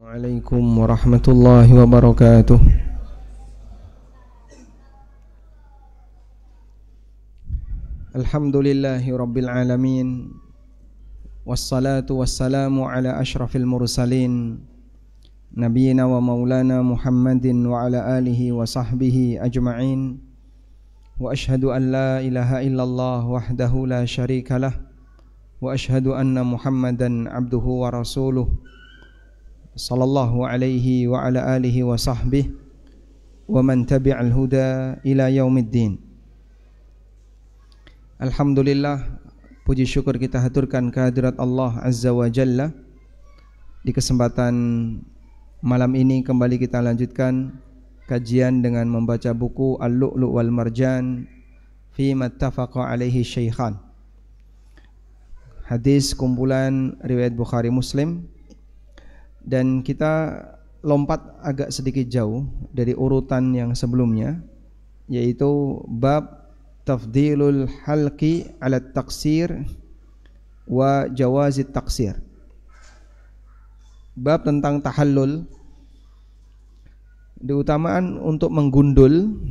Waalaikumsalam warahmatullahi wabarakatuh. Alhamdulillahi rabbil alamin. Wassalatu wassalamu ala ashrafil mursalin nabiyina wa maulana Muhammadin wa ala alihi wa sahbihi ajma'in. Wa ashhadu an la ilaha illallah wahdahu la syarika lah. Wa ashhadu anna Muhammadan abduhu wa rasuluh sallallahu alaihi wa ala alihi wa sahbihi wa man tabi'al huda ila yaumiddin. Alhamdulillah, puji syukur kita haturkan kehadirat Allah Azza wa Jalla. Di kesempatan malam ini kembali kita lanjutkan kajian dengan membaca buku Al-Lu'lu' wal Marjan fi mattafaqa alaihi syaikhan. Hadis kumpulan riwayat Bukhari Muslim. Dan kita lompat agak sedikit jauh dari urutan yang sebelumnya, yaitu bab tafdilul halqi ala taksir wa jawazit taksir. Bab tentang tahallul, diutamakan untuk menggundul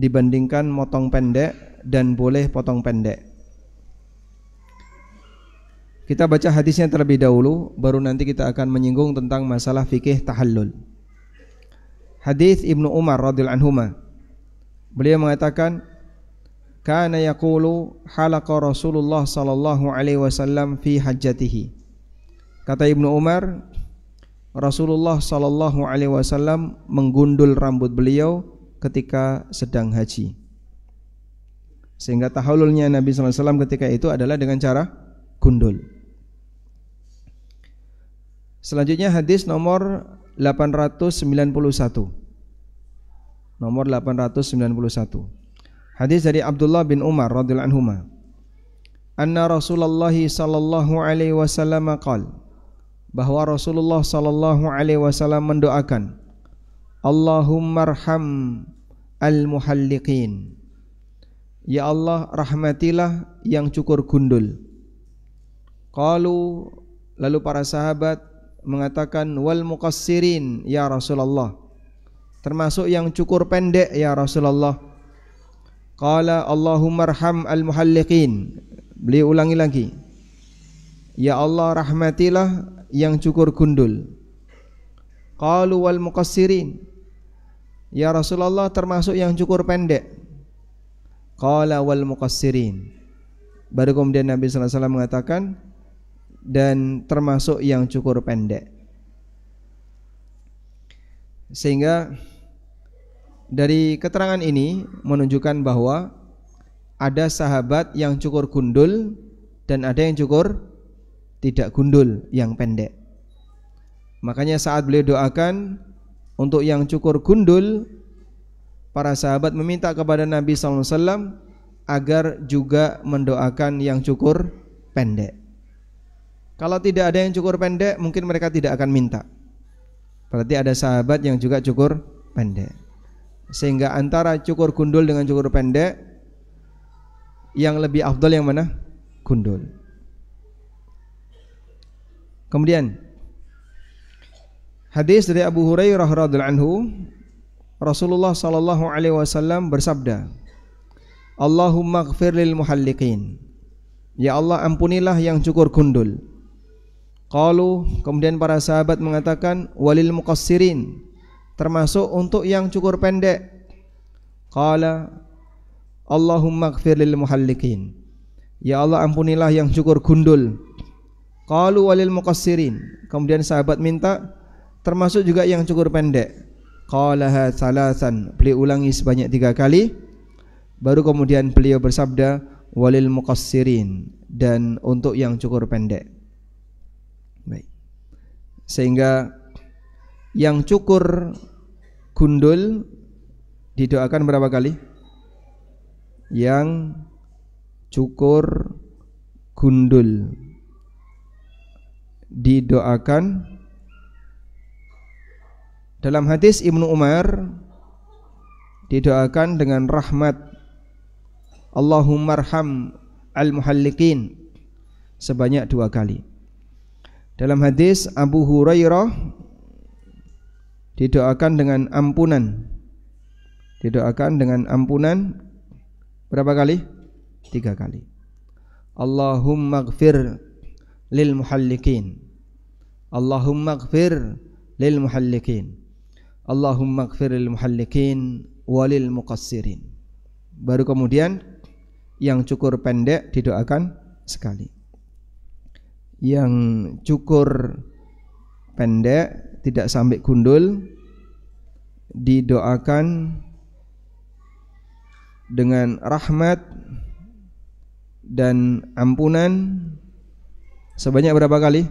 dibandingkan motong pendek dan boleh potong pendek. Kita baca hadisnya terlebih dahulu, baru nanti kita akan menyinggung tentang masalah fikih tahallul. Hadis Ibnu Umar radhiyallahu anhuma. Beliau mengatakan, kana yaqulu halaqa Rasulullah sallallahu alaihi wasallam fi hajjatihi. Kata Ibnu Umar, Rasulullah sallallahu alaihi wasallam menggundul rambut beliau ketika sedang haji. Sehingga tahallulnya Nabi sallallahu alaihi wasallam ketika itu adalah dengan cara gundul. Selanjutnya hadis nomor 891. Nomor 891. Hadis dari Abdullah bin Umar radhiyallahu anhuma. Anna Rasulullah sallallahu alaihi wasallam qala, bahwa Rasulullah sallallahu alaihi wasallam mendoakan, Allahummarham al-muhalliqin. Ya Allah, rahmatilah yang cukur gundul. Qalu, lalu para sahabat mengatakan, wal muqassirin ya Rasulullah, termasuk yang cukur pendek ya Rasulullah. Qala Allahummarham al-muhalliqin. Beliau ulangi lagi, ya Allah, rahmatilah yang cukur gundul. Qalu wal muqassirin, ya Rasulullah, termasuk yang cukur pendek. Qala wal muqassirin. Baru kemudian Nabi sallallahu alaihi wasallam mengatakan, dan termasuk yang cukur pendek. Sehingga dari keterangan ini menunjukkan bahwa ada sahabat yang cukur gundul dan ada yang cukur tidak gundul, yang pendek. Makanya saat beliau doakan untuk yang cukur gundul, para sahabat meminta kepada Nabi sallallahu alaihi wasallam agar juga mendoakan yang cukur pendek. Kalau tidak ada yang cukur pendek, mungkin mereka tidak akan minta. Berarti ada sahabat yang juga cukur pendek. Sehingga antara cukur gundul dengan cukur pendek, yang lebih afdal yang mana? Gundul. Kemudian hadis dari Abu Hurairah radhiyallahu anhu, Rasulullah sallallahu alaihi wasallam bersabda, Allahumma ighfir lil muhalliqin. Ya Allah, ampunilah yang cukur gundul. Qalu, kemudian para sahabat mengatakan, walil muqassirin, termasuk untuk yang cukur pendek. Qala Allahumma ighfir lil muhalliqin. Ya Allah, ampunilah yang cukur gundul. Qalu walil muqassirin, kemudian sahabat minta termasuk juga yang cukur pendek. Qalaha salasan, beliau ulangi sebanyak 3 kali. Baru kemudian beliau bersabda, walil muqassirin, dan untuk yang cukur pendek. Baik. Sehingga yang cukur gundul didoakan berapa kali? Yang cukur gundul didoakan dalam hadis Ibnu Umar, didoakan dengan rahmat, Allahummarham al-muhalliqin, sebanyak 2 kali. Dalam hadis Abu Hurairah didoakan dengan ampunan. Didoakan dengan ampunan berapa kali? 3 kali. Allahumma ighfir lil muhallikin. Allahumma ighfir lil muhallikin. Allahumma ighfir lil muhallikin walil muqassirin. Baru kemudian yang cukur pendek didoakan sekali. Yang cukur pendek tidak sampai gundul didoakan dengan rahmat dan ampunan sebanyak berapa kali?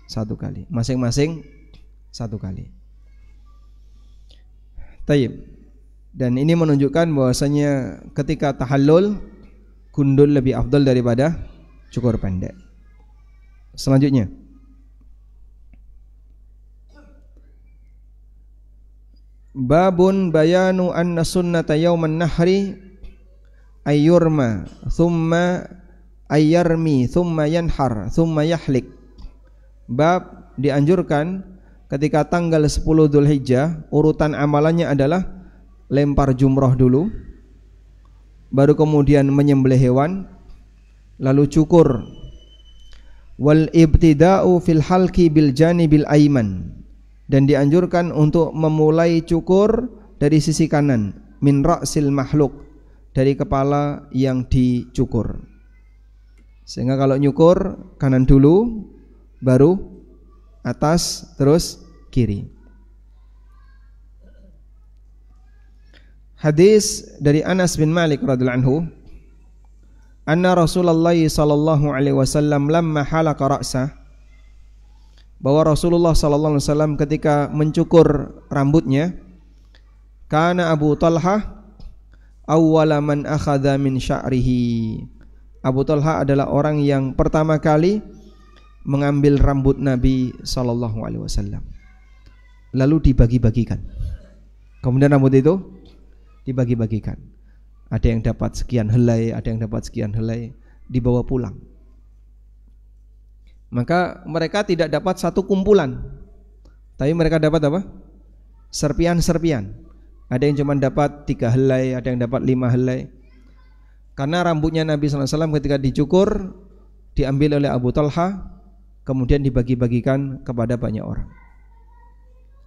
1 kali. Masing-masing 1 kali. Taib. Dan ini menunjukkan bahwasanya ketika tahallul gundul lebih afdal daripada cukur pendek. Selanjutnya, babun bayanu anna sunnata yauman nahri ayyurma thumma ayyarmi thumma yanhar thumma yahlik. Bab dianjurkan ketika tanggal 10 Dzulhijjah urutan amalannya adalah lempar jumroh dulu, baru kemudian menyembelih hewan, lalu cukur. Wal ibtida'u fil halqi bil janibil aiman, dan dianjurkan untuk memulai cukur dari sisi kanan, min ra'sil makhluk, dari kepala yang dicukur. Sehingga kalau nyukur kanan dulu, baru atas, terus kiri. Hadis dari Anas bin Malik radhiyallahu anhu, anna Rasulullah sallallahu alaihi wasallam lamma halaka ra'sah, bahwa Rasulullah sallallahu alaihi wasallam ketika mencukur rambutnya, kana Abu Talha awwala man akhadha min sya'rihi. Abu Talha adalah orang yang pertama kali mengambil rambut Nabi sallallahu alaihi wasallam, lalu dibagi-bagikan. Kemudian rambut itu dibagi-bagikan. Ada yang dapat sekian helai, ada yang dapat sekian helai, dibawa pulang. Maka mereka tidak dapat satu kumpulan, tapi mereka dapat apa? Serpian-serpian. Ada yang cuma dapat 3 helai, ada yang dapat 5 helai. Karena rambutnya Nabi SAW ketika dicukur diambil oleh Abu Talha, kemudian dibagi-bagikan kepada banyak orang.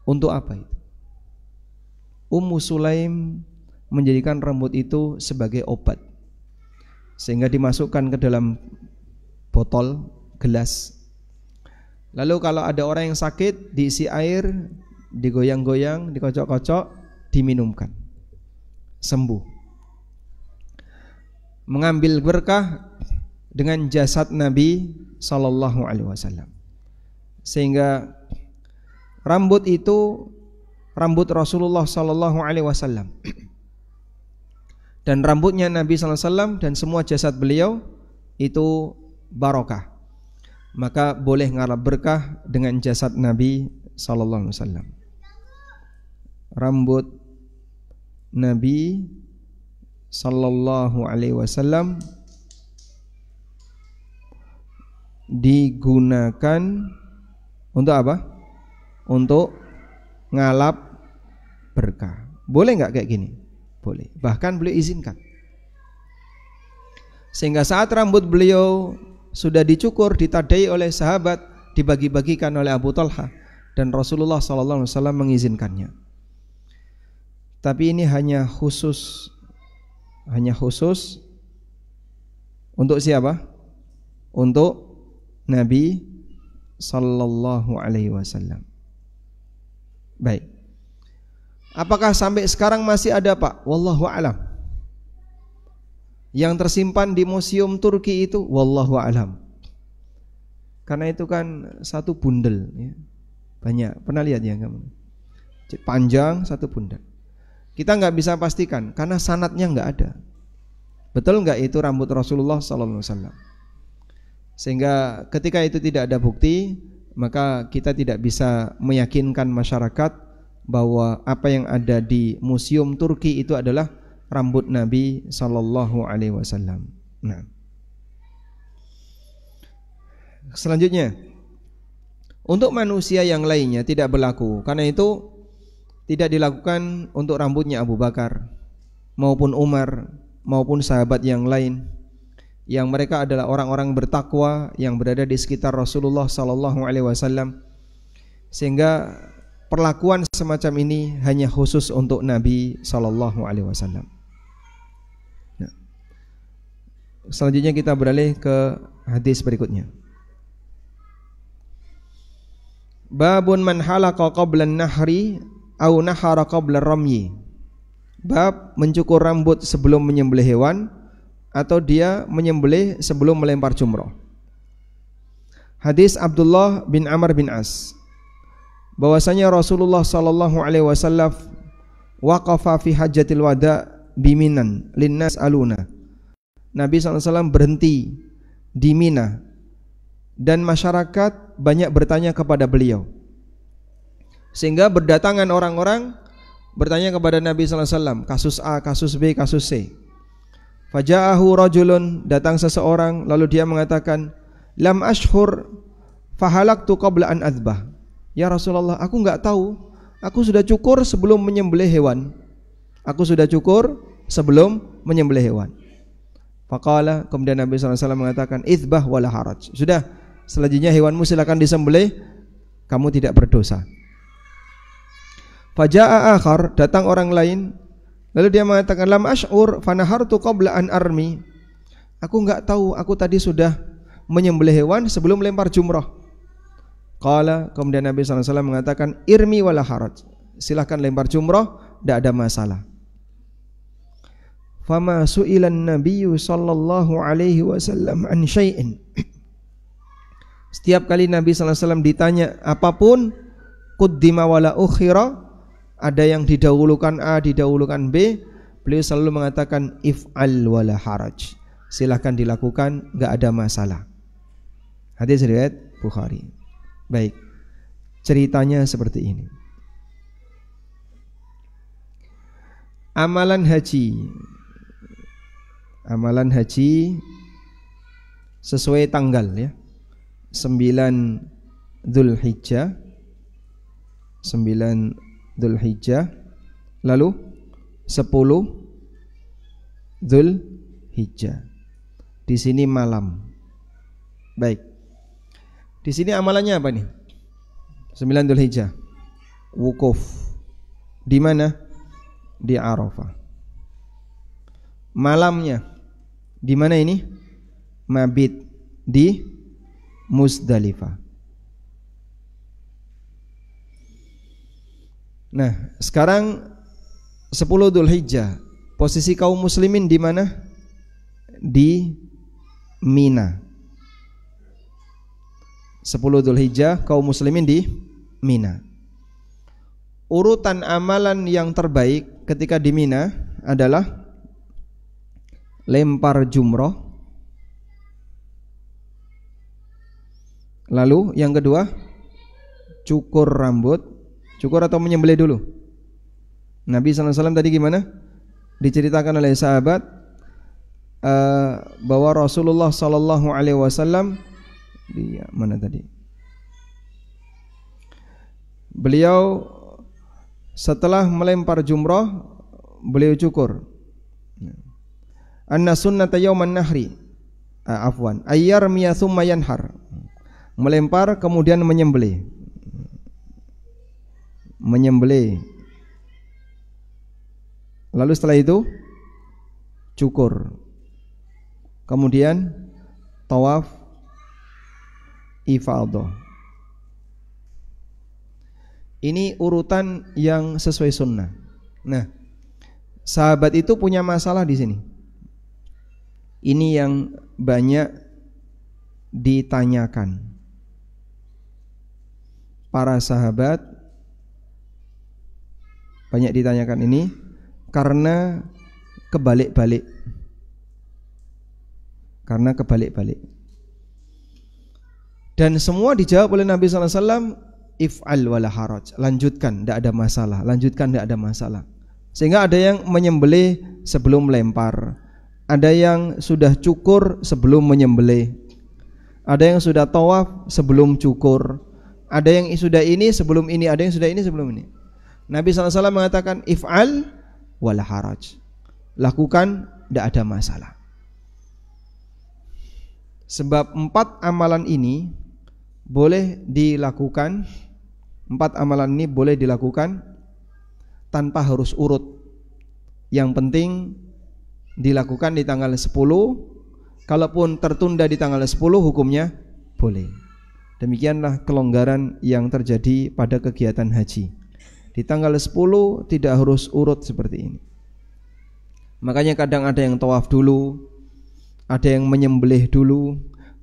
Untuk apa itu? Ummu Sulaim menjadikan rambut itu sebagai obat, sehingga dimasukkan ke dalam botol gelas. Lalu kalau ada orang yang sakit, diisi air, digoyang-goyang, dikocok-kocok, diminumkan, sembuh. Mengambil berkah dengan jasad Nabi sallallahu alaihi wasallam. Sehingga rambut itu rambut Rasulullah sallallahu alaihi wasallam. Dan rambutnya Nabi sallallahu alaihi wasallam dan semua jasad beliau itu barokah. Maka boleh ngarap berkah dengan jasad Nabi sallallahu alaihi wasallam. Rambut Nabi sallallahu alaihi wasallam digunakan untuk apa? Untuk ngalap berkah. Boleh nggak kayak gini? Boleh. Bahkan beliau izinkan. Sehingga saat rambut beliau sudah dicukur, ditadai oleh sahabat, dibagi-bagikan oleh Abu Talha, dan Rasulullah SAW mengizinkannya. Tapi ini hanya khusus untuk siapa? Untuk Nabi sallallahu alaihi wasallam. Baik. Apakah sampai sekarang masih ada, Pak? Wallahu a'lam. Yang tersimpan di museum Turki itu wallahu a'lam. Karena itu kan satu bundel ya. Banyak. Pernah lihat ya kamu? Panjang satu bundel. Kita nggak bisa pastikan karena sanadnya nggak ada. Betul nggak itu rambut Rasulullah sallallahu alaihi wasallam? Sehingga ketika itu tidak ada bukti, maka kita tidak bisa meyakinkan masyarakat bahwa apa yang ada di museum Turki itu adalah rambut Nabi sallallahu alaihi wasallam. Nah. Selanjutnya, Untuk manusia yang lainnya tidak berlaku. Karena itu tidak dilakukan untuk rambutnya Abu Bakar maupun Umar maupun sahabat yang lain, yang mereka adalah orang-orang bertakwa yang berada di sekitar Rasulullah sallallahu alaihi wasallam, sehingga perlakuan semacam ini hanya khusus untuk Nabi sallallahu alaihi wasallam. Nah, selanjutnya kita beralih ke hadis berikutnya. Babun man halaqa qabla an-nahri au nahara qabla ramyi. Bab mencukur rambut sebelum menyembelih hewan atau dia menyembelih sebelum melempar jumrah. Hadis Abdullah bin Amr bin As, bahwasanya Rasulullah sallallahu alaihi wasallam waqafa fi hajjatil wada biminan linnas aluna. Nabi sallallahu alaihi wasallam berhenti di Mina dan masyarakat banyak bertanya kepada beliau, sehingga berdatangan orang-orang bertanya kepada Nabi sallallahu alaihi wasallam, kasus A, kasus B, kasus C. Faja'ahu rajulun, datang seseorang lalu dia mengatakan, lam ashhur fahalaktu qabla an adzbah. Ya Rasulullah, aku enggak tahu, aku sudah cukur sebelum menyembelih hewan. Aku sudah cukur sebelum menyembelih hewan. Faqala, kemudian Nabi sallallahu alaihi wasallam mengatakan, idzbah wala haraj. Sudah, selanjutnya hewanmu silakan disembelih, kamu tidak berdosa. Faja'a akhar, datang orang lain, lalu dia mengatakan, lam ash'ur fanahartu qabla an armi. Aku enggak tahu, aku tadi sudah menyembelih hewan sebelum lempar jumrah. Qala, kemudian Nabi sallallahu alaihi wasallam mengatakan, irmi wala haraj. Silakan lempar jumrah, tidak ada masalah. Fama su'ilan nabiyyu sallallahu alaihi wasallam an syai'in. Setiap kali Nabi sallallahu alaihi wasallam ditanya apapun, quddima wala ukhira, ada yang didahulukan A, didahulukan B, beliau selalu mengatakan if'al wala haraj. Silahkan dilakukan, enggak ada masalah. Hadis riwayat Bukhari. Baik, ceritanya seperti ini. Amalan haji. Amalan haji sesuai tanggal ya. 9 Dzulhijjah, 9 Dzulhijjah, lalu 10 Dzulhijjah. Di sini malam. Baik. Di sini amalannya apa nih? 9 Dzulhijjah. Wukuf. Di mana? Di Arafah. Malamnya di mana ini? Mabit di Muzdalifah. Nah, sekarang 10 Dzulhijjah, posisi kaum muslimin di mana? Di Mina. 10 Dzulhijjah kaum muslimin di Mina. Urutan amalan yang terbaik ketika di Mina adalah lempar jumrah. Lalu yang kedua, cukur rambut. Cukur atau menyembelih dulu? Nabi sallallahu alaihi wasallam tadi gimana? Diceritakan oleh sahabat bahwa Rasulullah sallallahu alaihi wasallam di mana tadi? Beliau setelah melempar jumrah, beliau cukur. Anna sunnata yauman nahri. Afwan, ayyarmiya tsumma yanhar. Melempar kemudian menyembelih. Menyembelih. Lalu setelah itu cukur. Kemudian tawaf ifadah. Ini urutan yang sesuai sunnah. Nah, sahabat itu punya masalah di sini. Ini yang banyak ditanyakan. Para sahabat banyak ditanyakan ini karena kebalik-balik. Karena kebalik-balik. Dan semua dijawab oleh Nabi sallallahu alaihi wasallam, if'al wala haraj. Lanjutkan, tidak ada masalah. Lanjutkan, tidak ada masalah. Sehingga ada yang menyembelih sebelum melempar, ada yang sudah cukur sebelum menyembelih, ada yang sudah tawaf sebelum cukur, Ada yang sudah ini sebelum ini, ada yang sudah ini sebelum ini. Nabi SAW mengatakan if'al wala haraj. Lakukan, tidak ada masalah. Sebab 4 amalan ini boleh dilakukan, 4 amalan ini boleh dilakukan tanpa harus urut. Yang penting dilakukan di tanggal 10. Kalaupun tertunda di tanggal 10 hukumnya boleh. Demikianlah kelonggaran yang terjadi pada kegiatan haji. Di tanggal 10 tidak harus urut seperti ini. Makanya kadang ada yang tawaf dulu, ada yang menyembelih dulu,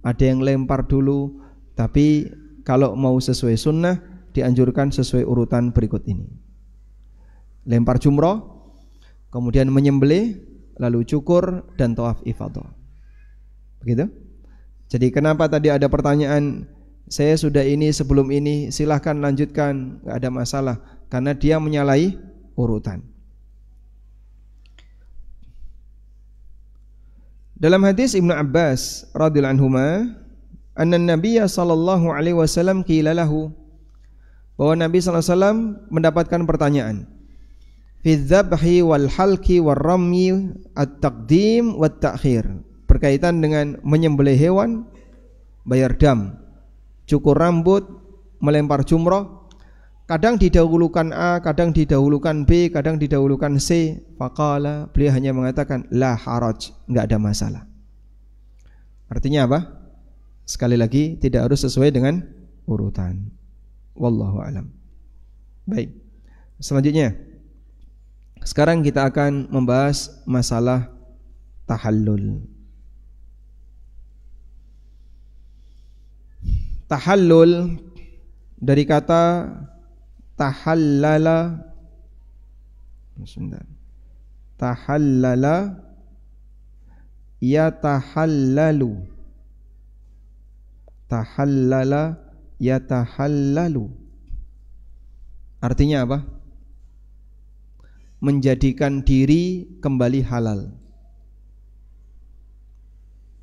ada yang lempar dulu. Tapi kalau mau sesuai sunnah, dianjurkan sesuai urutan berikut ini. Lempar jumrah, kemudian menyembelih, lalu cukur dan tawaf ifadah. Begitu? Jadi kenapa tadi ada pertanyaan, saya sudah ini sebelum ini, silahkan lanjutkan, gak ada masalah. Karena dia menyalahi urutan. Dalam hadis Ibnu Abbas radhiyallahu anhuma, anna Nabiyya sallallahu alaihi wasallam qila lahu, bahwa Nabi sallallahu alaihi wasallam mendapatkan pertanyaan, fi dzabhi wal halqi war ramyi at-taqdim wat ta'khir, berkaitan dengan menyembelih hewan, bayar dam, cukur rambut, melempar jumrah. Kadang didahulukan A, kadang didahulukan B, kadang didahulukan C. Faqala, beliau hanya mengatakan la haraj, enggak ada masalah. Artinya apa? Sekali lagi, tidak harus sesuai dengan urutan. Wallahu alam. Baik. Selanjutnya, sekarang kita akan membahas masalah tahallul. Tahallul dari kata tahallala, tahallala yatahallalu, tahallala yatahallalu. Artinya apa? Menjadikan diri kembali halal.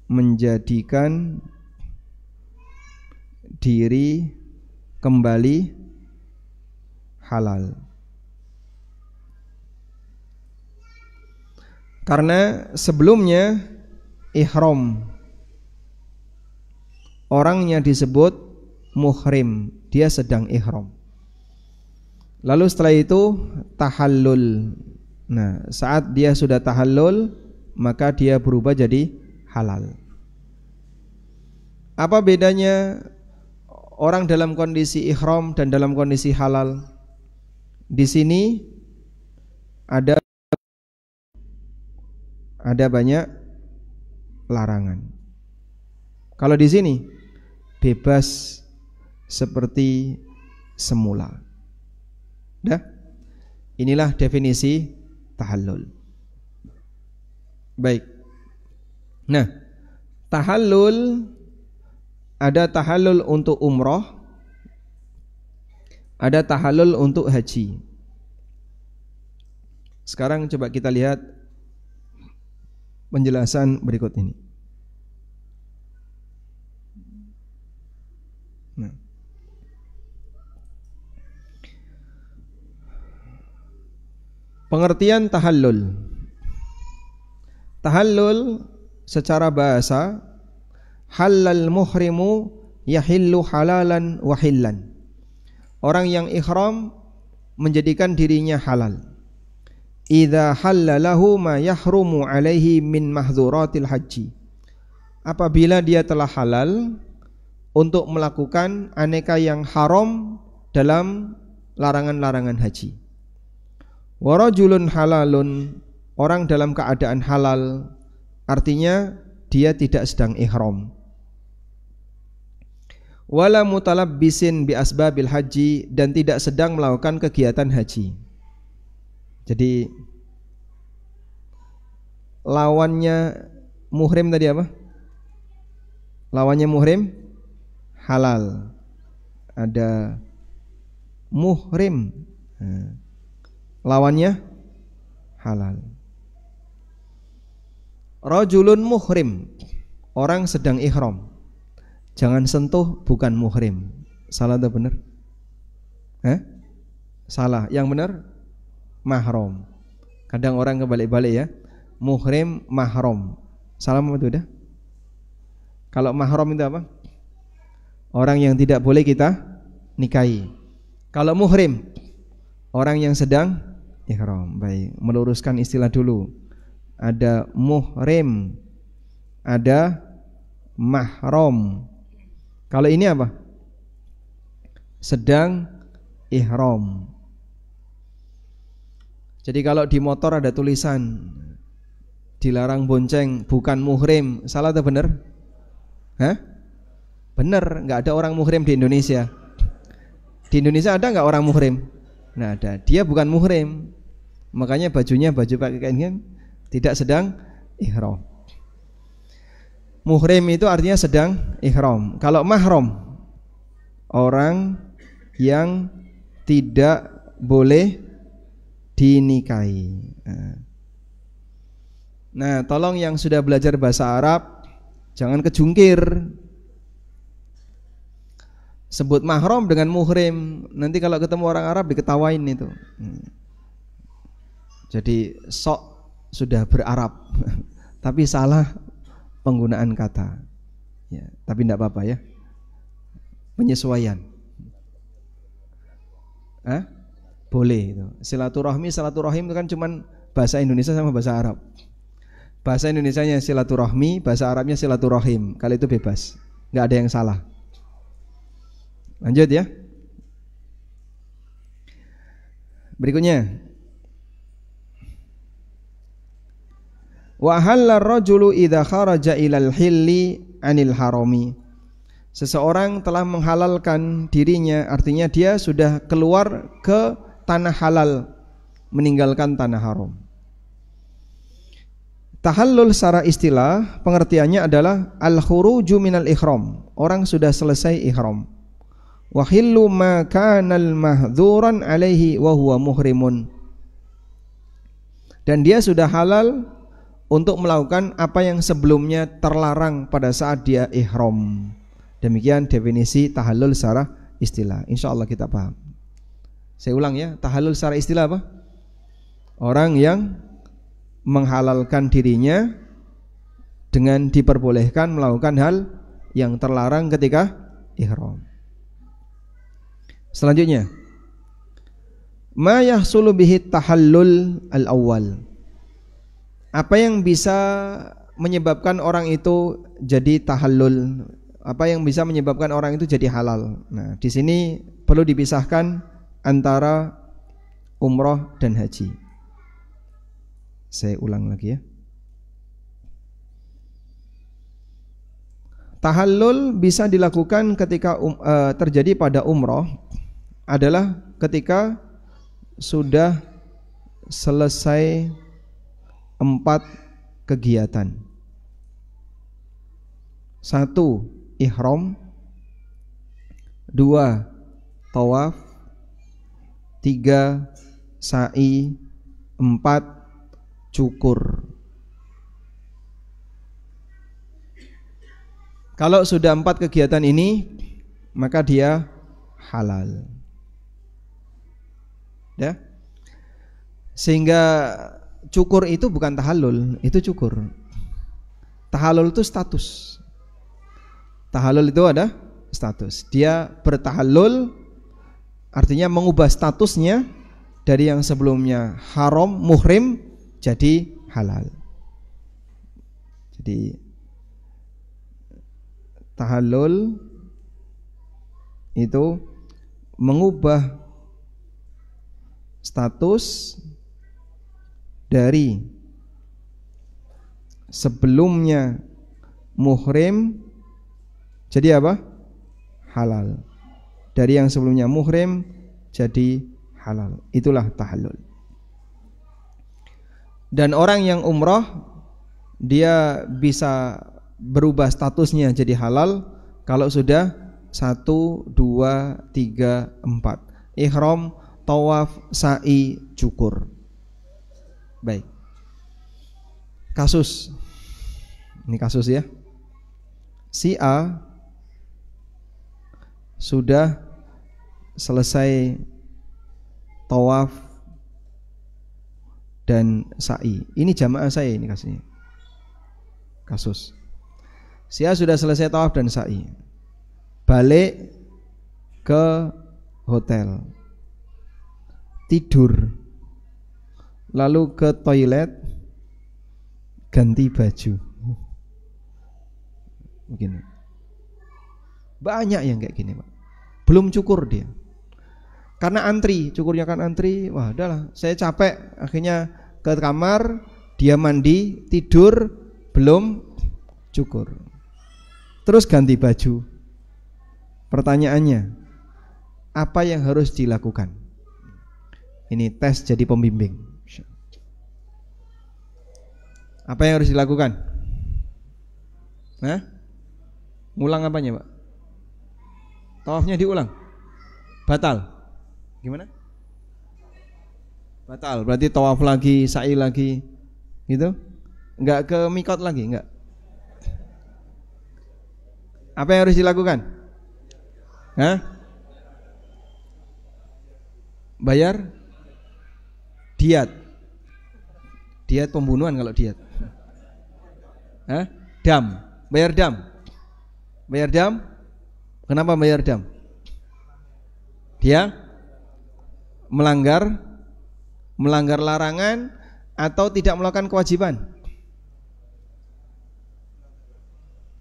Menjadikan diri kembali halal. Karena sebelumnya ihram, orangnya disebut muhrim, dia sedang ihram. Lalu setelah itu tahallul. Nah, saat dia sudah tahallul, maka dia berubah jadi halal. Apa bedanya orang dalam kondisi ihram dan dalam kondisi halal? Di sini ada banyak larangan. Kalau di sini bebas seperti semula. Dah? Inilah definisi tahallul. Baik. Nah, tahallul, ada tahallul untuk umrah, ada tahallul untuk haji. Sekarang coba kita lihat penjelasan berikut ini. Nah. Pengertian tahallul. Tahallul secara bahasa, halal muhrimu yahillu halalan wa hillan. Orang yang ihram menjadikan dirinya halal. Idza halalahu ma yahrumu alaihi min mahdzuratil haji. Apabila dia telah halal untuk melakukan aneka yang haram dalam larangan-larangan haji. Wa rajulun halalun, orang dalam keadaan halal, artinya dia tidak sedang ihram. Wala mutalabbisin bi asbabil haji, dan tidak sedang melakukan kegiatan haji. Jadi lawannya muhrim tadi apa? Lawannya muhrim halal. Ada muhrim. Lawannya halal. Rajulun muhrim, orang sedang ihram. Jangan sentuh, bukan muhrim. Salah atau benar? Salah. Yang benar mahram. Kadang orang kebalik-balik ya. Muhrim, mahram. Salah apa itu udah? Kalau mahram itu apa? Orang yang tidak boleh kita nikahi. Kalau muhrim, orang yang sedang ihram. Baik, meluruskan istilah dulu. Ada muhrim, ada mahram. Kalau ini apa? Sedang ihram. Jadi kalau di motor ada tulisan dilarang bonceng, bukan muhrim, salah atau benar? Benar, nggak ada orang muhrim di Indonesia. Di Indonesia ada nggak orang muhrim? Nah ada, dia bukan muhrim. Makanya bajunya baju pakai kain tidak sedang ihram. Muhrim itu artinya sedang ihram. Kalau mahram, orang yang tidak boleh dinikahi. Nah, tolong yang sudah belajar bahasa Arab jangan kejungkir. Sebut mahram dengan muhrim, nanti kalau ketemu orang Arab diketawain itu. Jadi sok sudah berarab, tapi salah penggunaan kata. Ya, tapi tidak apa-apa ya. Penyesuaian. Boleh itu. Silaturahim itu kan cuman bahasa Indonesia sama bahasa Arab. Bahasa Indonesianya silaturahmi, bahasa Arabnya silaturahim. Kalau itu bebas, nggak ada yang salah. Lanjut ya. Berikutnya. Wa halal rajulu idza kharaja ilal hilli anil harami. Seseorang telah menghalalkan dirinya, artinya dia sudah keluar ke tanah halal, meninggalkan tanah haram. Tahallul secara istilah pengertiannya adalah al-khuruju minal ihram. Orang sudah selesai ihram. Wa hillu ma kanal mahdzuran alaihi wa huwa muhrimun. Dan dia sudah halal untuk melakukan apa yang sebelumnya terlarang pada saat dia ihram. Demikian definisi tahallul secara istilah. Insyaallah kita paham. Saya ulang ya, tahallul secara istilah apa? Orang yang menghalalkan dirinya dengan diperbolehkan melakukan hal yang terlarang ketika ihram. Selanjutnya, ma yahsulu bihi tahallul al-awwal. Apa yang bisa menyebabkan orang itu jadi tahallul? Apa yang bisa menyebabkan orang itu jadi halal? Nah, di sini perlu dipisahkan antara umroh dan haji. Saya ulang lagi ya. Tahallul bisa dilakukan ketika terjadi pada umroh adalah ketika sudah selesai 4 kegiatan. 1. Ihram. 2. Tawaf. 3. Sa'i. 4. Cukur. Kalau sudah 4 kegiatan ini, maka dia halal. Ya. Sehingga cukur itu bukan tahallul, itu cukur. Tahallul itu status. Tahallul itu ada status. Dia bertahallul artinya mengubah statusnya dari yang sebelumnya haram, muhrim jadi halal. Jadi tahallul itu mengubah status dari sebelumnya muhrim jadi apa? Halal. Dari yang sebelumnya muhrim jadi halal. Itulah tahallul. Dan orang yang umrah dia bisa berubah statusnya jadi halal kalau sudah 1, 2, 3, 4 ihram, tawaf, sa'i, cukur. Baik. Kasus. Ini kasus ya. Si A sudah selesai tawaf dan sa'i. Ini jamaah saya ini kasus. Saya sudah selesai tawaf dan sa'i, balik ke hotel, tidur, lalu ke toilet, ganti baju. Begini. Banyak yang kayak gini, Pak. Belum cukur dia. Karena antri, cukurnya kan antri. Wah, udahlah, saya capek. Akhirnya ke kamar, dia mandi, tidur, belum cukur. Terus ganti baju. Pertanyaannya, apa yang harus dilakukan? Ini tes jadi pembimbing. Apa yang harus dilakukan? Ngulang apanya, Pak? Tawafnya diulang? Batal? Gimana? Batal, berarti tawaf lagi, sa'i lagi, gitu? Enggak ke mikot lagi, enggak? Apa yang harus dilakukan? Bayar diat. Diat pembunuhan kalau diat. Dam, bayar dam. Bayar dam. Kenapa bayar dam? Dia melanggar larangan atau tidak melakukan kewajiban.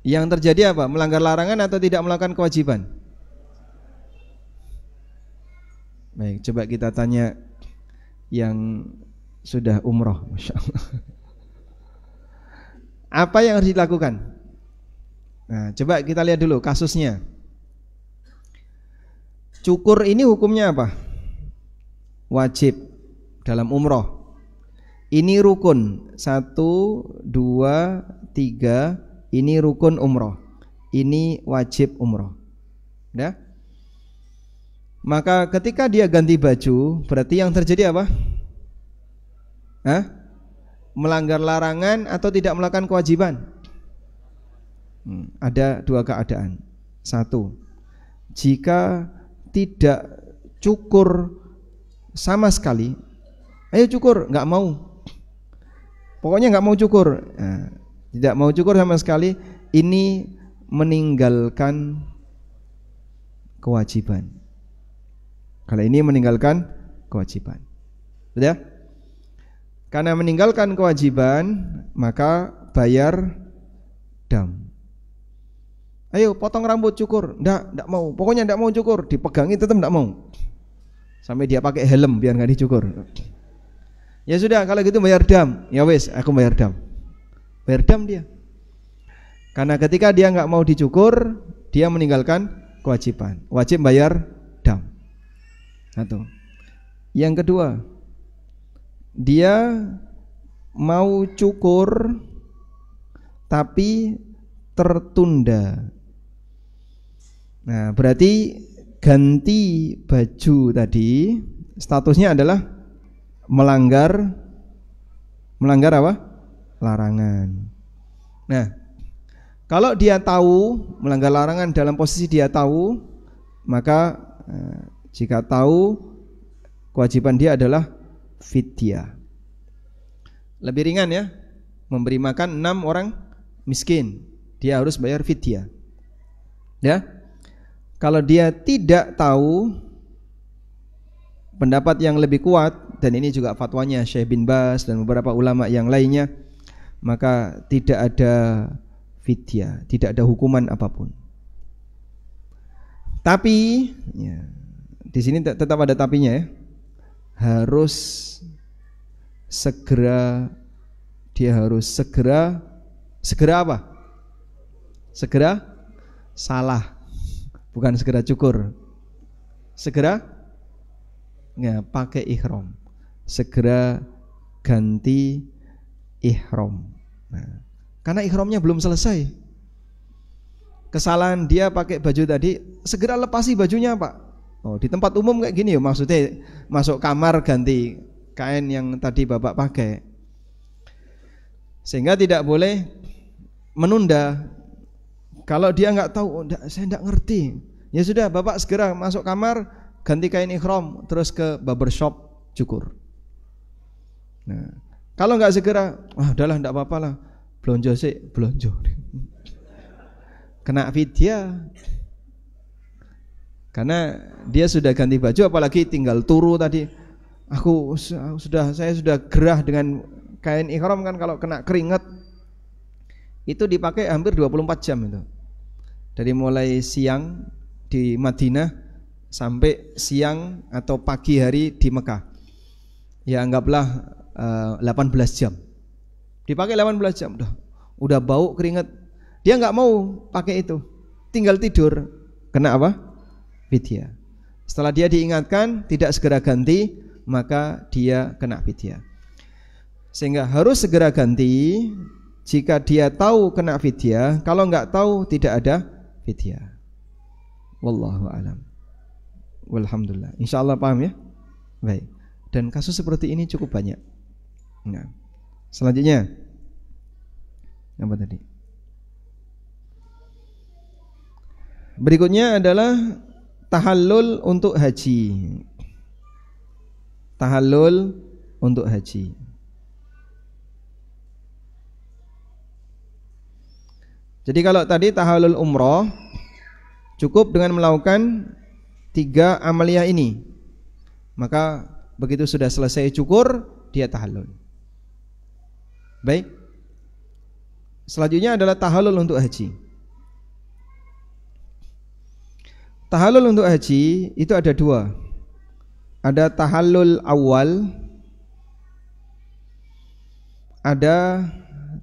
Yang terjadi apa? Melanggar larangan atau tidak melakukan kewajiban? Baik, coba kita tanya yang sudah umroh, Masya Allah. Apa yang harus dilakukan? Nah, coba kita lihat dulu kasusnya. Cukur ini hukumnya apa? Wajib dalam umroh. Ini rukun 1, 2, 3. Ini rukun umroh. Ini wajib umroh. Ya? Maka ketika dia ganti baju, berarti yang terjadi apa? Melanggar larangan atau tidak melakukan kewajiban? Ada dua keadaan. 1, jika tidak cukur sama sekali, ayo cukur, nggak mau. Pokoknya nggak mau cukur. Tidak mau cukur sama sekali, ini meninggalkan kewajiban. Kalau ini meninggalkan kewajiban, sudah? Karena meninggalkan kewajiban, maka bayar dam. Ayo potong rambut, cukur. Enggak mau. Pokoknya enggak mau cukur, dipegangi tetap enggak mau. Sampai dia pakai helm biar enggak dicukur. Ya sudah, kalau gitu bayar dam. Ya wes, aku bayar dam. Bayar dam dia. Karena ketika dia enggak mau dicukur, dia meninggalkan kewajiban. Wajib bayar dam. Satu. Yang kedua, dia mau cukur tapi tertunda. Nah, berarti ganti baju tadi statusnya adalah melanggar apa? Larangan. Nah, kalau dia tahu melanggar larangan dalam posisi dia tahu, maka jika tahu, kewajiban dia adalah fidyah. Lebih ringan ya, memberi makan 6 orang miskin, dia harus bayar fidyah. Ya. Kalau dia tidak tahu, pendapat yang lebih kuat, dan ini juga fatwanya Syekh bin Baz dan beberapa ulama yang lainnya, maka tidak ada fidyah, tidak ada hukuman apapun. Tapi ya, di sini tetap ada tapinya ya. Harus segera apa? Segera salah. Bukan segera cukur. Segera pakai ihram. Segera ganti ihram. Nah, karena ihramnya belum selesai. Kesalahan dia pakai baju tadi, segera lepasi bajunya, Pak. Oh, di tempat umum kayak gini ya, maksudnya masuk kamar ganti kain yang tadi Bapak pakai. Sehingga tidak boleh menunda. Kalau dia nggak tahu, saya nggak ngerti, Ya sudah, Bapak segera masuk kamar, ganti kain ihram, terus ke barbershop cukur. Nah, kalau nggak segera, udahlah enggak apa-apa lah. Blonjo sih, blonjo. Kena fidyah. Karena dia sudah ganti baju, apalagi tinggal turu tadi. Saya sudah gerah dengan kain ihram kan, kalau kena keringat itu dipakai hampir 24 jam itu. Dari mulai siang di Madinah sampai siang atau pagi hari di Mekah. Ya anggaplah 18 jam. Dipakai 18 jam udah bau keringat. Dia nggak mau pakai itu. Tinggal tidur. Kena apa? Fidyah. Setelah dia diingatkan tidak segera ganti, maka dia kena fidyah. Sehingga harus segera ganti jika dia tahu kena fidyah. Kalau nggak tahu tidak ada fidyah. Wallahu a'lam. Walhamdulillah. Insyaallah paham ya? Baik. Dan kasus seperti ini cukup banyak. Nah, selanjutnya apa tadi? Berikutnya adalah tahallul untuk haji. Tahallul untuk haji. Jadi kalau tadi tahallul umroh cukup dengan melakukan 3 amaliyah ini, maka begitu sudah selesai cukur dia tahallul. Baik. Selanjutnya adalah tahallul untuk haji. Tahallul untuk haji itu ada 2. Ada tahallul awal, ada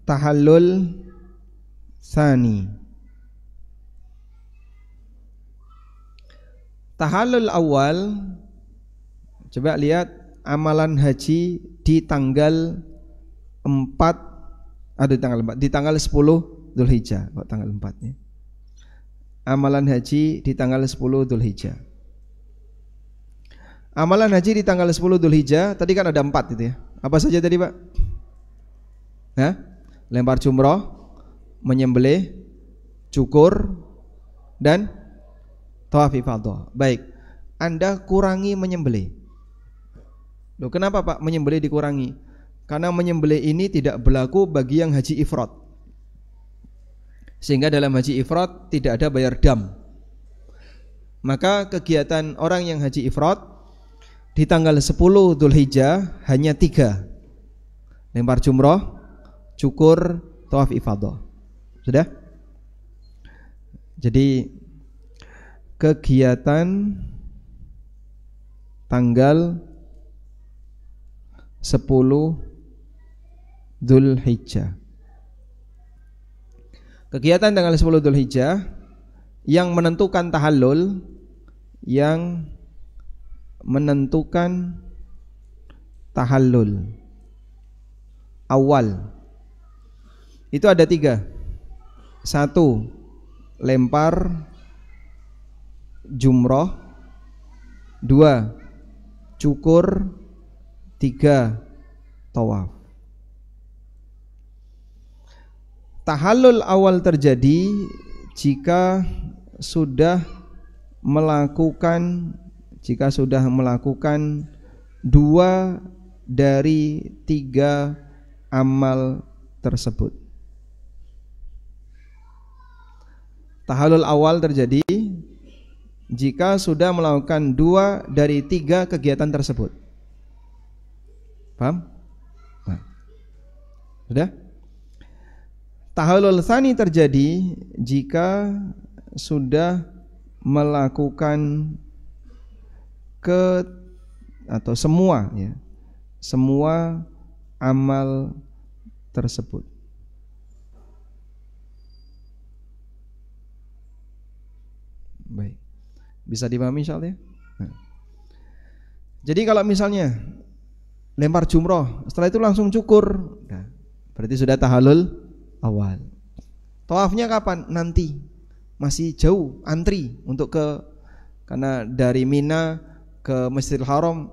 tahallul tsani. Tahallul awal, coba lihat amalan haji di tanggal 4 ada di tanggal 10 Dzulhijjah. Kok tanggal 4 ya? Amalan haji di tanggal 10 Dzulhijjah. Amalan haji di tanggal 10 Dzulhijjah tadi kan ada 4 itu ya. Apa saja tadi, Pak? Lempar jumroh, menyembelih, cukur, dan tawaf ifadah. Baik. Anda kurangi menyembelih. Loh, kenapa Pak menyembelih dikurangi? Karena menyembelih ini tidak berlaku bagi yang haji ifrad. Sehingga dalam haji ifrad tidak ada bayar dam. Maka kegiatan orang yang haji ifrad di tanggal 10 Dzulhijjah hanya 3. Lempar jumroh, cukur, tawaf ifadah. Sudah? Jadi kegiatan tanggal 10 Dzulhijjah. Kegiatan tanggal 10 Dzulhijjah yang menentukan tahallul, yang menentukan tahallul awal itu ada 3. 1, lempar jumroh. 2, cukur. 3, tawaf. Tahallul awal terjadi jika sudah melakukan 2 dari 3 amal tersebut. Tahallul awal terjadi jika sudah melakukan 2 dari 3 kegiatan tersebut. Paham? Nah. Sudah? Tahallul tsani terjadi jika sudah melakukan atau semua amal tersebut. Baik. Bisa dipahami insyaallah ya? Nah. Jadi kalau misalnya lempar jumroh, setelah itu langsung cukur, nah, berarti sudah tahallul awal. Tawafnya kapan? Nanti. Masih jauh antri untuk karena dari Mina ke Masjidil Haram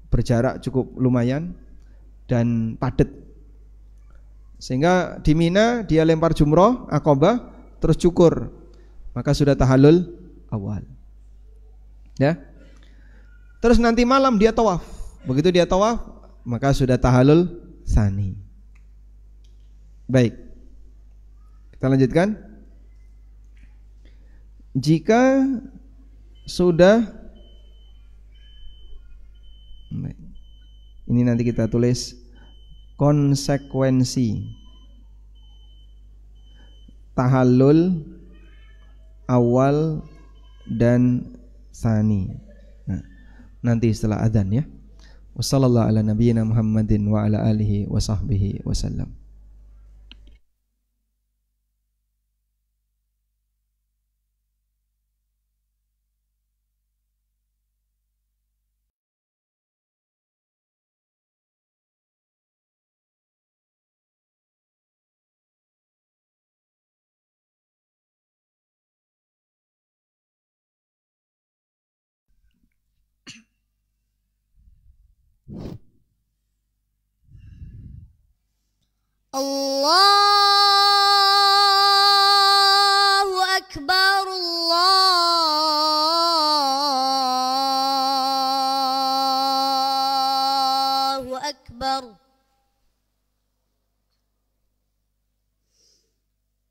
berjarak cukup lumayan dan padat. Sehingga di Mina dia lempar jumroh, Aqabah, terus cukur. Maka sudah tahallul awal. Ya. Terus nanti malam dia tawaf. Begitu dia tawaf, maka sudah tahallul tsani. Baik. Kita lanjutkan. Jika sudah, ini nanti kita tulis konsekuensi tahallul awal dan tsani. Nah, nanti setelah adzan ya. Wassallallahu ala nabiyyina Muhammadin wa ala alihi wa sahbihi wasallam. Allahu Akbar, Allahu Akbar.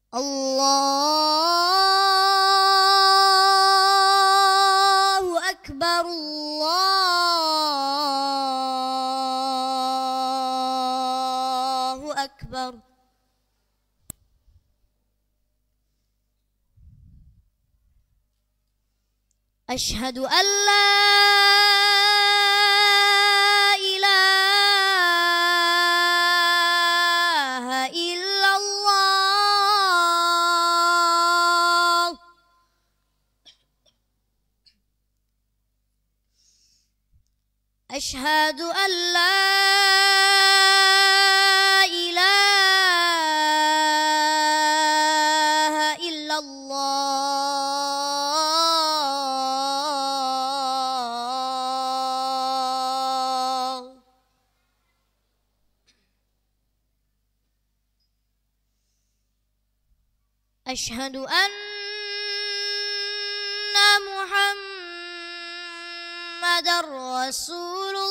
Allahu Akbar, Allahu Akbar. Asyhadu an la ilaha illallah. Asyhadu an la ilaha illallah. Asyhadu anna Muhammadar Rasulullah.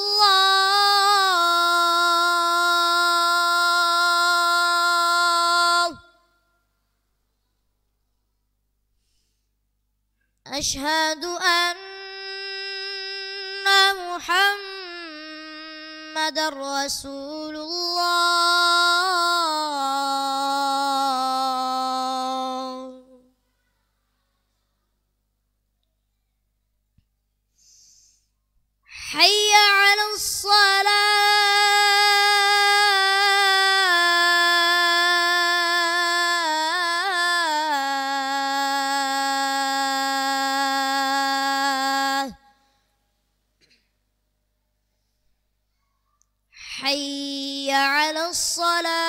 Asyhadu anna Muhammadar Rasulullah. Hayya 'alas shalah. Hayya 'alas salah.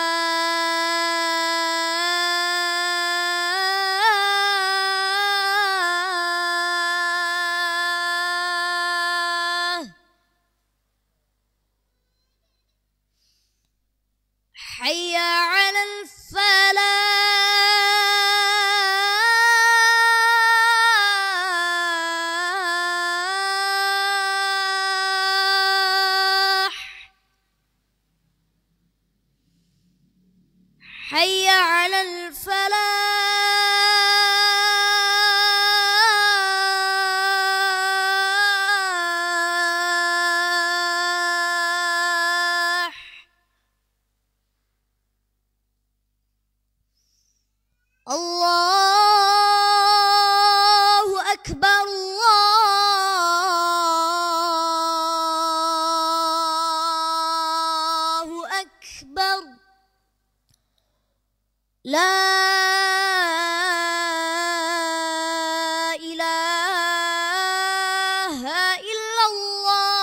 Hayya 'alal falah. Hayya 'alal falah. Allahu Akbar, Allahu Akbar. La ilaha illallah.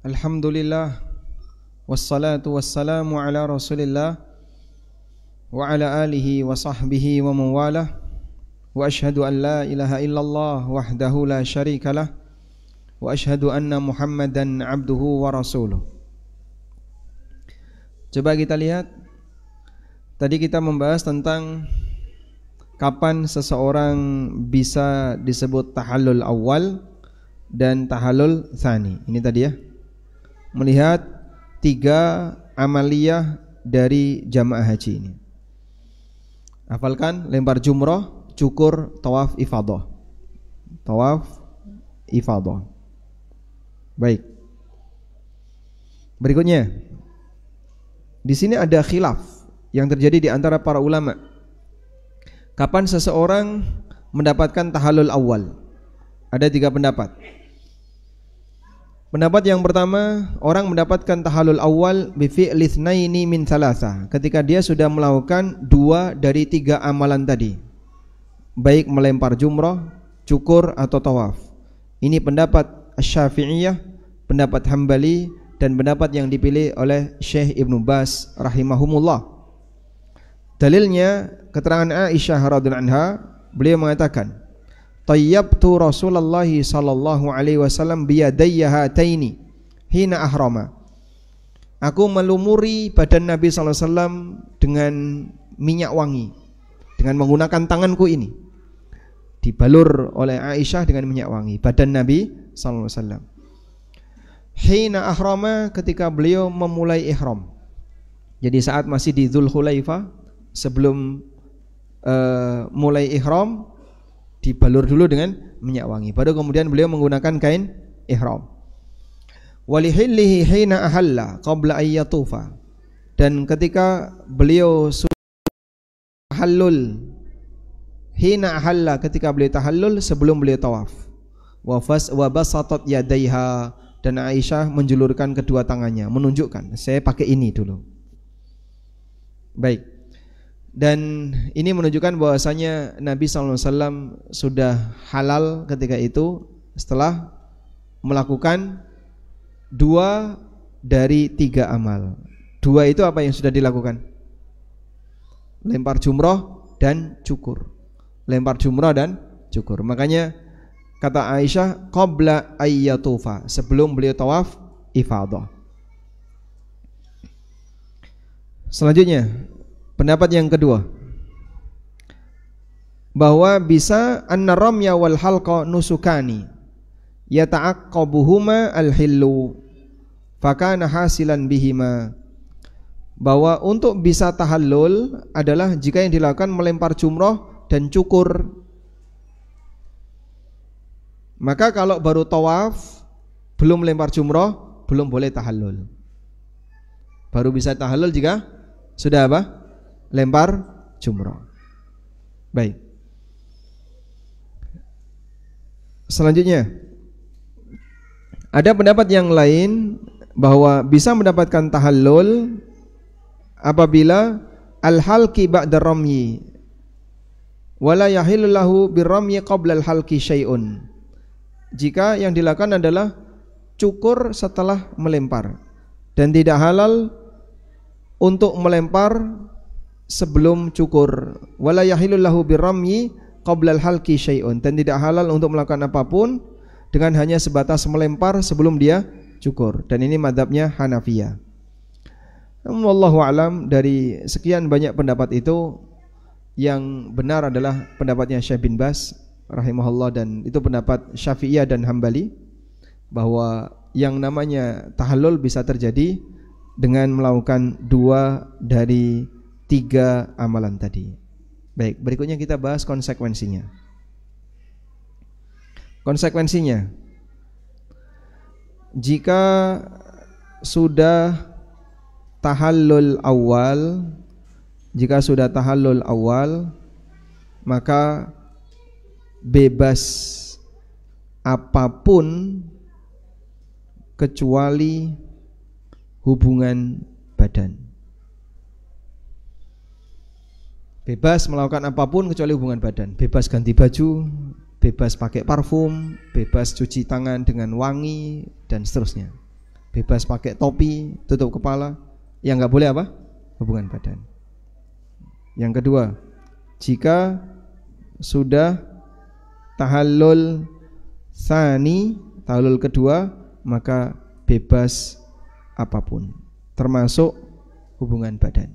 Alhamdulillah, wassalatu wassalamu ala Rasulillah wa ala alihi wa sahbihi wa mawalah. Wa ashhadu an la ilaha illallah wahdahu la syarikalah wa ashhadu anna Muhammadan abduhu wa rasuluh. Coba kita lihat, tadi kita membahas tentang kapan seseorang bisa disebut tahallul awal dan tahallul tsani. Ini tadi ya, melihat 3 amaliyah dari jamaah haji ini. Hafalkan: lempar jumrah, cukur, tawaf ifadah. Tawaf ifadah. Baik. Berikutnya, di sini ada khilaf yang terjadi di antara para ulama. Kapan seseorang mendapatkan tahallul awal? Ada 3 pendapat. Pendapat yang pertama, orang mendapatkan tahallul awal bi fi'li itsnaini min tsalatsa, ketika dia sudah melakukan 2 dari 3 amalan tadi, baik melempar jumrah, cukur atau tawaf. Ini pendapat Asy-Syafi'iyah, pendapat Hambali, dan pendapat yang dipilih oleh Syekh Ibnu Baz rahimahumullah. Dalilnya keterangan Aisyah radhiyallahu anha, beliau mengatakan, tayyabtu Rasulullah sallallahu alaihi wasallam biyadayya hataini hina ahrama. Aku melumuri badan Nabi sallallahu alaihi wasallam dengan minyak wangi, dengan menggunakan tanganku ini. Dibalur oleh Aisyah dengan minyak wangi badan Nabi sallallahu alaihi wasallam. Hina ahrama, ketika beliau memulai ihram. Jadi saat masih di Dzulhulaifah, sebelum mulai ihram, dibalur dulu dengan minyak wangi, baru kemudian beliau menggunakan kain ihram. Walihillihi hina ahalla qabla ayyatufa, dan ketika beliau tahallul, hina ahalla, ketika beliau tahallul sebelum beliau tawaf. Wa basatat yadaiha, dan Aisyah menjulurkan kedua tangannya, menunjukkan saya pakai ini dulu. Baik. Dan ini menunjukkan bahwasanya Nabi SAW sudah halal ketika itu setelah melakukan 2 dari 3 amal. 2 itu apa yang sudah dilakukan? Lempar jumrah dan cukur. Lempar jumrah dan cukur. Makanya kata Aisyah, qabla ayyatufa, sebelum beliau tawaf ifadah. Selanjutnya, pendapat yang kedua, bahwa bisa anna ramya wal halqa nusukani yata'aqqabuhuma al-hillu fakana hasilan bihima. Bahwa untuk bisa tahallul adalah jika yang dilakukan melempar jumrah dan cukur. Maka kalau baru tawaf, belum melempar jumrah, belum boleh tahallul. Baru bisa tahallul jika sudah apa? Lempar jumrah. Baik. Selanjutnya, ada pendapat yang lain bahwa bisa mendapatkan tahallul apabila al-halqi ba'da ramyi wala yahillu lahu birramyi qabla al-halqi syai'un. Jika yang dilakukan adalah cukur setelah melempar, dan tidak halal untuk melempar sebelum cukur. Wala yahillu lahu birramyi qabla al-halqi syai'un, dan tidak halal untuk melakukan apapun dengan hanya sebatas melempar sebelum dia cukur. Dan ini mazhabnya Hanafiyah. Wallahu alam, dari sekian banyak pendapat itu yang benar adalah pendapatnya Syekh bin Baz rahimahullah, dan itu pendapat Syafi'iyah dan Hambali, bahwa yang namanya tahallul bisa terjadi dengan melakukan 2 dari 3 amalan tadi. Baik, berikutnya kita bahas konsekuensinya. Konsekuensinya, jika sudah tahallul awal, maka bebas apapun kecuali hubungan badan. Bebas melakukan apapun kecuali hubungan badan. Bebas ganti baju, bebas pakai parfum, bebas cuci tangan dengan wangi, dan seterusnya. bebas pakai topi, tutup kepala. Yang enggak boleh apa? Hubungan badan. Yang kedua, jika sudah tahallul tsani, tahallul kedua, maka bebas apapun, termasuk hubungan badan.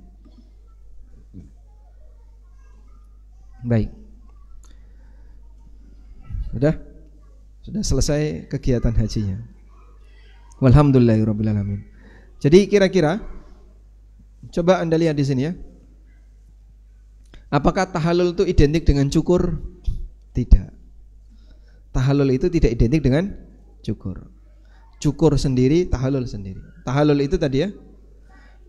Baik. Sudah selesai kegiatan hajinya. Walhamdulillahirabbil alamin. Jadi kira-kira coba Anda lihat di sini ya. Apakah tahallul itu identik dengan cukur? Tidak. Tahallul itu tidak identik dengan cukur. Cukur sendiri, tahallul sendiri. Tahallul itu tadi ya,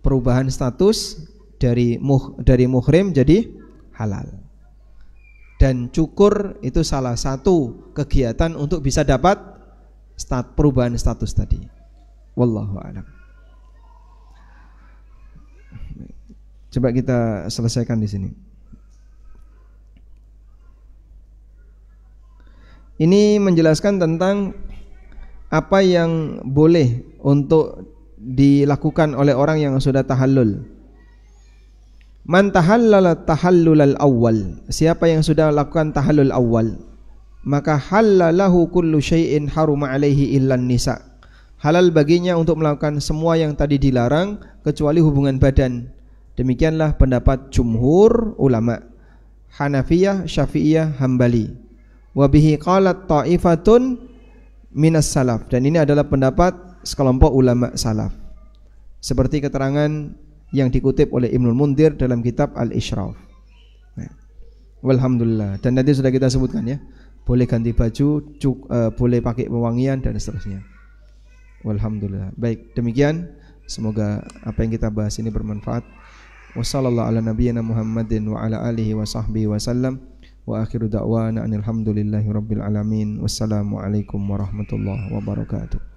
perubahan status dari muhrim jadi halal. Dan cukur itu salah satu kegiatan untuk bisa dapat perubahan status tadi. Wallahu a'lam. Coba kita selesaikan di sini. Ini menjelaskan tentang apa yang boleh untuk dilakukan oleh orang yang sudah tahallul. Man tahallala tahallulal awal, siapa yang sudah lakukan tahallul awal, maka halalahu kullu syai'in haruma alaihi illan nisa. Halal baginya untuk melakukan semua yang tadi dilarang kecuali hubungan badan. Demikianlah pendapat jumhur ulama Hanafiyah, Syafi'iyah, Hambali. Wa bihi qalat ta'ifatun minas salaf, dan ini adalah pendapat sekelompok ulama salaf. Seperti keterangan yang dikutip oleh Ibnul Mundir dalam kitab Al-Ishraf. Walhamdulillah. Dan nanti sudah kita sebutkan ya, boleh ganti baju, boleh pakai pewangian dan seterusnya. Walhamdulillah. Baik, demikian. Semoga apa yang kita bahas ini bermanfaat. Wassallallahu ala nabiyyina Muhammadin wa ala alihi wa sahbihi wasallam. Wa akhiru da'wana anil hamdulillahi rabbil alamin. Wassalamualaikum warahmatullahi wabarakatuh.